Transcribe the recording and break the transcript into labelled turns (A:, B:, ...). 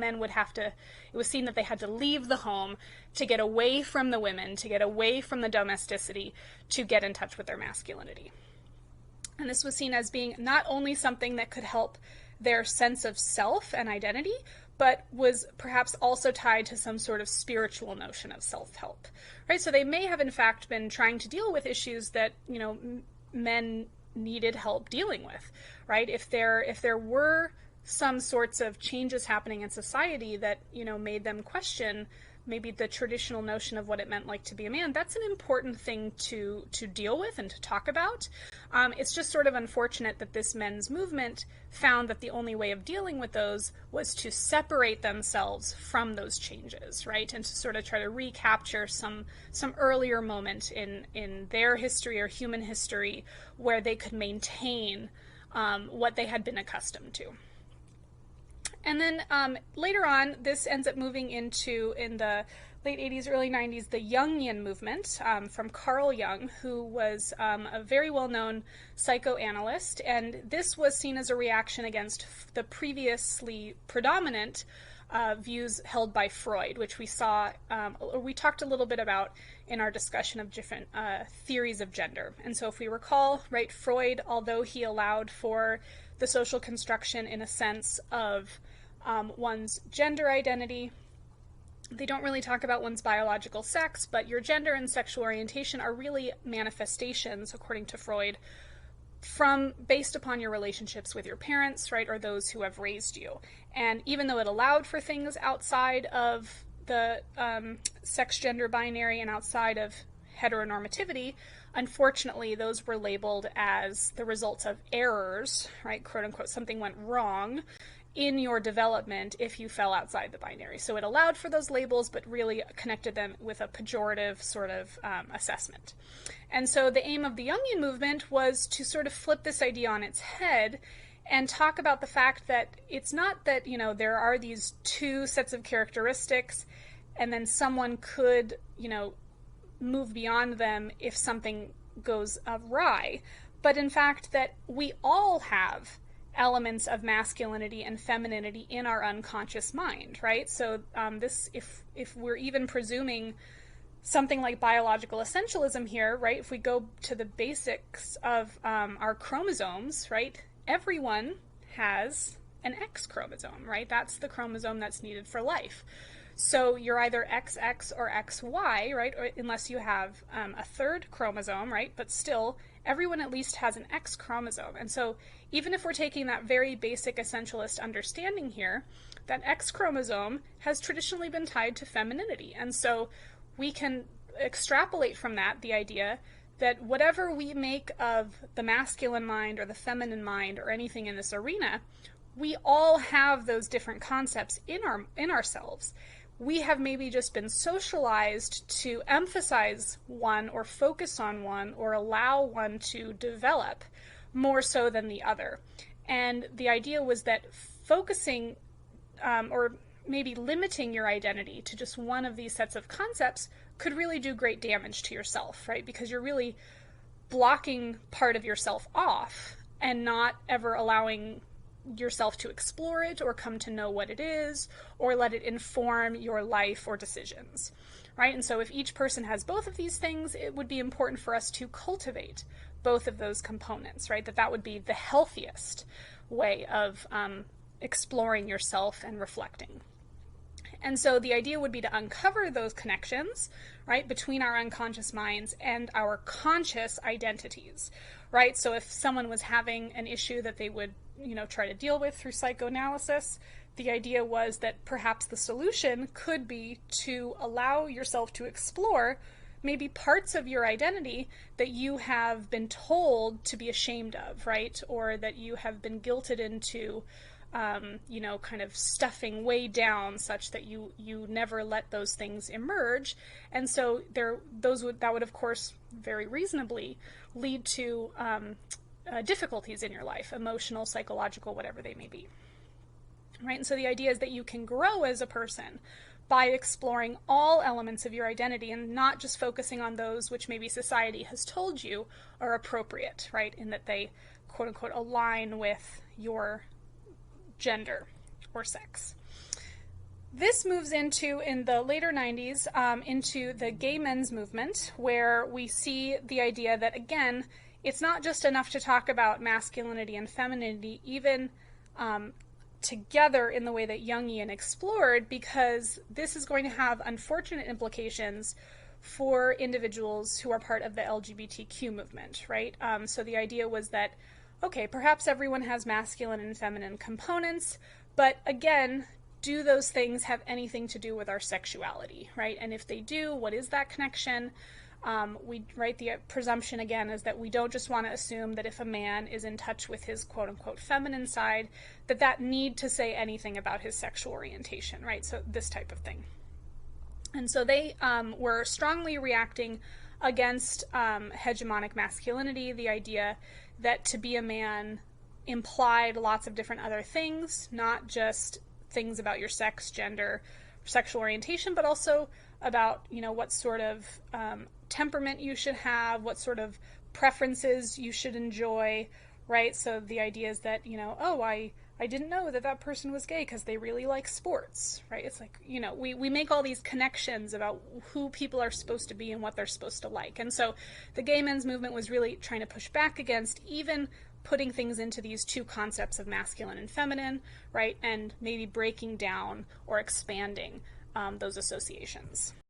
A: men would have to, it was seen that they had to leave the home to get away from the women, to get away from the domesticity, to get in touch with their masculinity. And this was seen as being not only something that could help their sense of self and identity, but was perhaps also tied to some sort of spiritual notion of self-help, right? So they may have in fact been trying to deal with issues that, men needed help dealing with, right? If there were some sorts of changes happening in society that, made them question maybe the traditional notion of what it meant like to be a man, that's an important thing to deal with and to talk about. It's just sort of unfortunate that this men's movement found that the only way of dealing with those was to separate themselves from those changes, right? And to sort of try to recapture some earlier moment in their history or human history where they could maintain what they had been accustomed to. And then later on, this ends up moving into, in the late 80s, early 90s, the Jungian movement from Carl Jung, who was a very well-known psychoanalyst. And this was seen as a reaction against the previously predominant views held by Freud, which we talked a little bit about in our discussion of different theories of gender. And so if we recall, right, Freud, although he allowed for the social construction in a sense of one's gender identity, they don't really talk about one's biological sex, but your gender and sexual orientation are really manifestations, according to Freud, based upon your relationships with your parents, right, or those who have raised you. And even though it allowed for things outside of the sex-gender binary and outside of heteronormativity, unfortunately, those were labeled as the results of errors, right, quote unquote, something went wrong in your development if you fell outside the binary. So it allowed for those labels, but really connected them with a pejorative sort of assessment. And so the aim of the Jungian movement was to sort of flip this idea on its head and talk about the fact that it's not that, there are these two sets of characteristics and then someone could, move beyond them if something goes awry, but in fact that we all have elements of masculinity and femininity in our unconscious mind, right? So if we're even presuming something like biological essentialism here, right, if we go to the basics of our chromosomes, right, everyone has an X chromosome, right? That's the chromosome that's needed for life. So you're either XX or XY, right? Or unless you have a third chromosome, right? But still, everyone at least has an X chromosome. And so even if we're taking that very basic essentialist understanding here, that X chromosome has traditionally been tied to femininity. And so we can extrapolate from that the idea that whatever we make of the masculine mind or the feminine mind or anything in this arena, we all have those different concepts in ourselves. We have maybe just been socialized to emphasize one or focus on one or allow one to develop more so than the other. And the idea was that focusing or maybe limiting your identity to just one of these sets of concepts could really do great damage to yourself, right? Because you're really blocking part of yourself off and not ever allowing yourself to explore it or come to know what it is or let it inform your life or decisions, right? And so if each person has both of these things, it would be important for us to cultivate both of those components, right? That would be the healthiest way of exploring yourself and reflecting. And so the idea would be to uncover those connections, right, between our unconscious minds and our conscious identities, right? So if someone was having an issue that they would, try to deal with through psychoanalysis, the idea was that perhaps the solution could be to allow yourself to explore maybe parts of your identity that you have been told to be ashamed of, right? Or that you have been guilted into kind of stuffing way down such that you never let those things emerge. And so that would of course very reasonably lead to difficulties in your life, emotional, psychological, whatever they may be. Right? And so the idea is that you can grow as a person by exploring all elements of your identity and not just focusing on those which maybe society has told you are appropriate, right? In that they, quote unquote, align with your gender or sex. This moves into, in the later 90s, into the gay men's movement, where we see the idea that, again, it's not just enough to talk about masculinity and femininity, even together in the way that Jungian explored, because this is going to have unfortunate implications for individuals who are part of the LGBTQ movement, right? So the idea was that, okay, perhaps everyone has masculine and feminine components, but again, do those things have anything to do with our sexuality, right? And if they do, what is that connection? The presumption again is that we don't just want to assume that if a man is in touch with his quote unquote feminine side, that need to say anything about his sexual orientation, right? So this type of thing. And so they were strongly reacting against hegemonic masculinity, the idea that to be a man implied lots of different other things, not just things about your sex, gender, sexual orientation, but also about, what sort of temperament you should have, what sort of preferences you should enjoy, right? So the idea is that, I didn't know that person was gay because they really like sports, right? It's like, we make all these connections about who people are supposed to be and what they're supposed to like. And so the gay men's movement was really trying to push back against even putting things into these two concepts of masculine and feminine, right? And maybe breaking down or expanding those associations.